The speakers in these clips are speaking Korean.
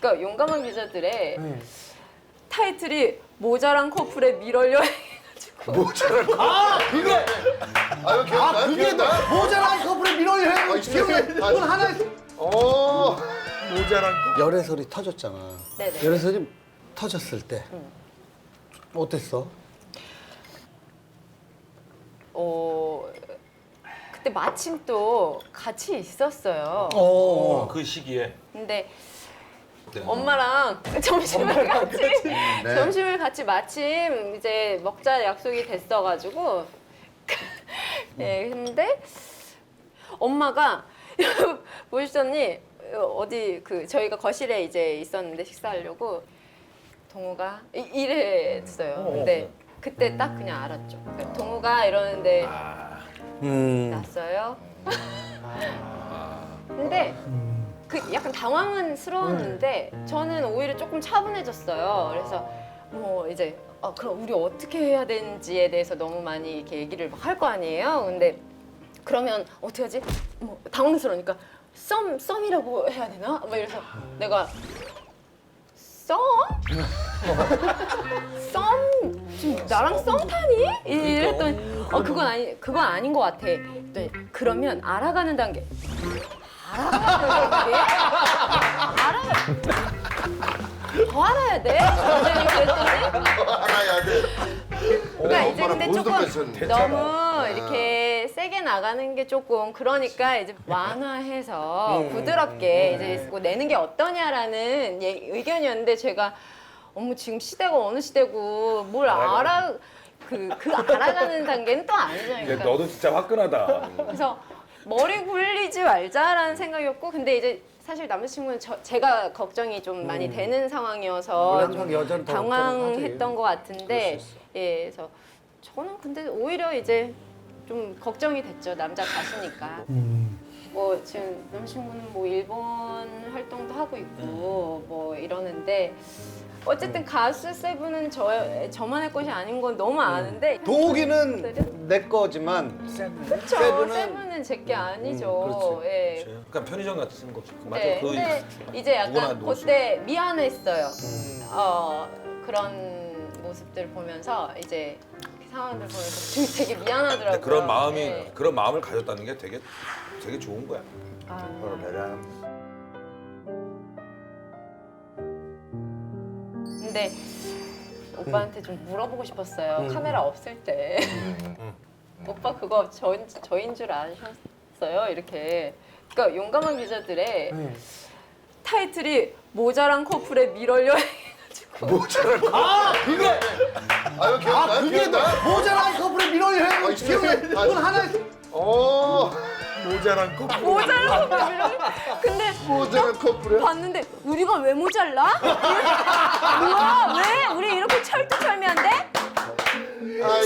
그러니까 용감한 기자들의 타이틀이 모자란 커플의 밀월 여행. 모자란 커플. 그게 그게 모자란 커플의 민원이 해. 기억에 그건 하나. 모자란 커플. 열애설이 터졌잖아. 네네. 열애설이 터졌을 때 어땠어? 그때 마침 또 같이 있었어요. 그 시기에. 근데 엄마랑 점심을 같이 점심을 같이 마침 이제 먹자 약속이 됐어가지고 예 근데 엄마가 보시더니 어디 그 저희가 거실에 이제 있었는데 식사하려고 동우가 이랬어요. 근데 그때 딱 그냥 알았죠. 동우가 이러는데 났어요. 근데 그 약간 당황스러웠는데 저는 오히려 조금 차분해졌어요. 그래서 뭐 이제 그럼 우리 어떻게 해야 되는지에 대해서 너무 많이 이렇게 얘기를 막 할 거 아니에요. 근데 그러면 어떻게 하지? 뭐 당황스러우니까 썸이라고 해야 되나? 막 이래서 내가 썸? 썸? 지금 나랑 썸 타니? 이랬더니 그건 아닌 것 같아. 그랬더니 그러면 알아가는 단계. 더 알아야 돼? 그랬더니 알아야 돼. 그러니까 이제 근데 조금 됐잖아. 너무 이렇게 세게 나가는 게 조금 그러니까 이제 완화해서 부드럽게 이제 뭐 내는 게 어떠냐라는 의견이었는데 제가 어머 지금 시대가 어느 시대고 뭘 알아 그 알아가는 단계는 또 아니잖아요. 그러니까 너도 진짜 화끈하다. 그래서 머리 굴리지 말자라는 생각이었고 근데 이제 사실 남자친구는 제가 걱정이 좀 많이 되는 상황이어서 원래 좀 항상 여자는 더 당황했던 것 그럴 같은데 수 있어. 예 그래서 저는 근데 오히려 이제 좀 걱정이 됐죠. 남자 가수니까 뭐 지금 남자친구는 뭐 일본 활동도 하고 있고 뭐 이러는데 어쨌든 가수 세븐은 저만의 것이 아닌 건 너무 아는데 동욱이는 내 거지만 그쵸 세븐은 제 게 아니죠. 그렇지. 예. 그러니까 편의점 같은 거. 맞아. 네, 근데 이제 누구나 약간 놓을 수 그때 미안했어요. 그런 모습들 보면서 이제 그 상황들 보면서 좀 되게 미안하더라고요. 근데 네. 그런 마음을 가졌다는 게 되게 좋은 거야. 아, 배려하는. 근데 오빠한테 좀 물어보고 싶었어요. 카메라 없을 때 오빠 그거 저인 줄 아셨어요? 이렇게. 그러니까 용감한 기자들의 타이틀이 모자란 커플의 밀월 여행. 모자란 커플. 그게 그게 모자란 커플의 민원이 해. 기억에 그건 하나. 모자란 커플. 모자란 커플 밀월. 근데 모자란 커플이야? 봤는데 우리가 왜 모자라? 뭐야? 왜? 우리 이렇게 철두철미한데?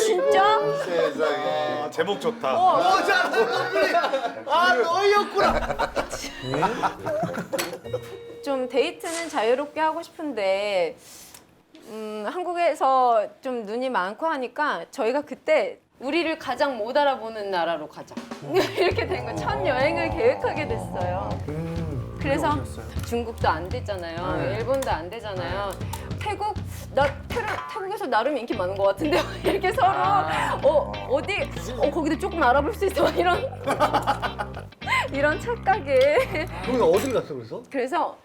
진짜? 세상에. 제목 좋다. 모자란 커플이 너였구나. 좀 데이트는 자유롭게 하고 싶은데 한국에서 좀 눈이 많고 하니까 저희가 그때 우리를 가장 못 알아보는 나라로 가자 이렇게 된 거. 첫 여행을 계획하게 됐어요. 그래서 중국도 안 됐잖아요. 일본도 안 되잖아요. 태국에서 나름 인기 많은 것 같은데 이렇게 서로 어디 거기도 조금 알아볼 수 있어 이런 착각에 동욱이 어딜 갔어 그래서? 그래서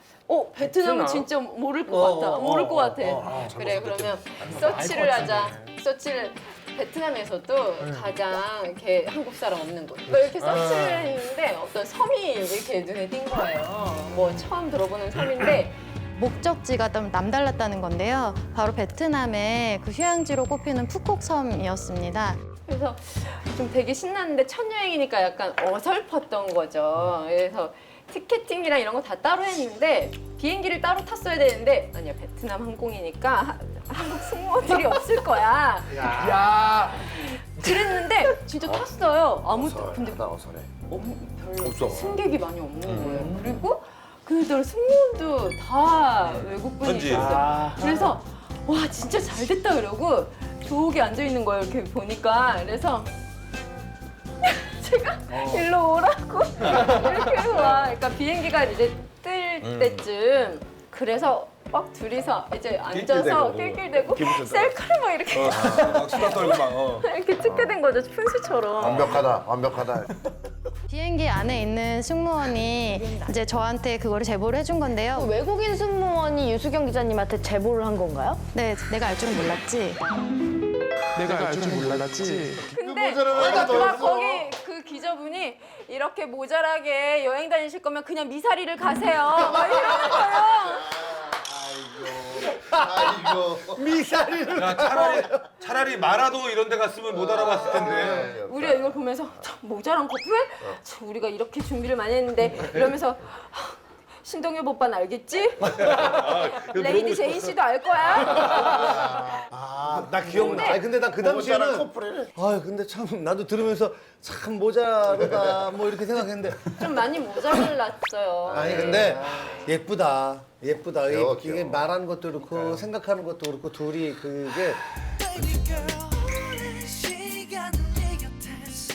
베트남은 진짜 모를 것 같다. 모를 것 같아. 그래 그러면 서치를 하자. 서치를 베트남에서도 가장 이렇게 한국 사람 없는 곳. 이렇게 서치를 했는데 어떤 섬이 이렇게 눈에 띈 거예요. 뭐 처음 들어보는 섬인데 목적지가 좀 남달랐다는 건데요. 바로 베트남의 그 휴양지로 꼽히는 푸콕섬이었습니다. 그래서 좀 되게 신났는데 첫 여행이니까 약간 어설펐던 거죠. 그래서 티켓팅이랑 이런 거 다 따로 했는데 비행기를 따로 탔어야 되는데 아니야 베트남 항공이니까 한국 승무원들이 없을 거야. 야. 그랬는데 진짜 탔어요. 근데 어설해. 별로 없어. 승객이 많이 없는 거예요. 그리고 그들 승무원도 다 외국분이셨어요. 그래서 와 진짜 잘 됐다 그러고 저기 앉아 있는 거예요. 이렇게 보니까 그래서 제가 일로 오라고 이렇게 와. 그러니까 비행기가 이제 뜰 때쯤 그래서 막 둘이서 이제 앉아서 낄낄대고 기분 좋다. 셀카를 막 이렇게 막 수다 떨고 막. 이렇게 찍게 된 거죠, 푼수처럼. 완벽하다, 완벽하다. 비행기 안에 있는 승무원이 이제 저한테 그거를 제보를 해준 건데요. 외국인 승무원이 유수경 기자님한테 제보를 한 건가요? 네, 내가 알 줄은 몰랐지. 내가 알 줄 몰랐지. 근데 모자를 하나 더 막 했어. 거기 그 기자분이 이렇게 모자라게 여행 다니실 거면 그냥 미사리를 가세요. 막 이러는 거예요. 아이고. 미사리를. 야, 차라리 마라도 이런 데 갔으면 못 알아봤을 텐데. 우리가 이걸 보면서 참 모자란 커플? 참 우리가 이렇게 준비를 많이 했는데 이러면서 신동엽 오빠는 알겠지? 레이디 제인 씨도 알 거야? 나 기억나. 아니 근데 나 그 당시에는 커플이네. 아 근데 참 나도 들으면서 참 모자르다 뭐 이렇게 생각했는데 좀 많이 모자랐어요. 아니 근데 예쁘다. 예쁘다. 귀여워, 이게 귀여워. 말하는 것도 그렇고 생각하는 것도 그렇고 둘이 그게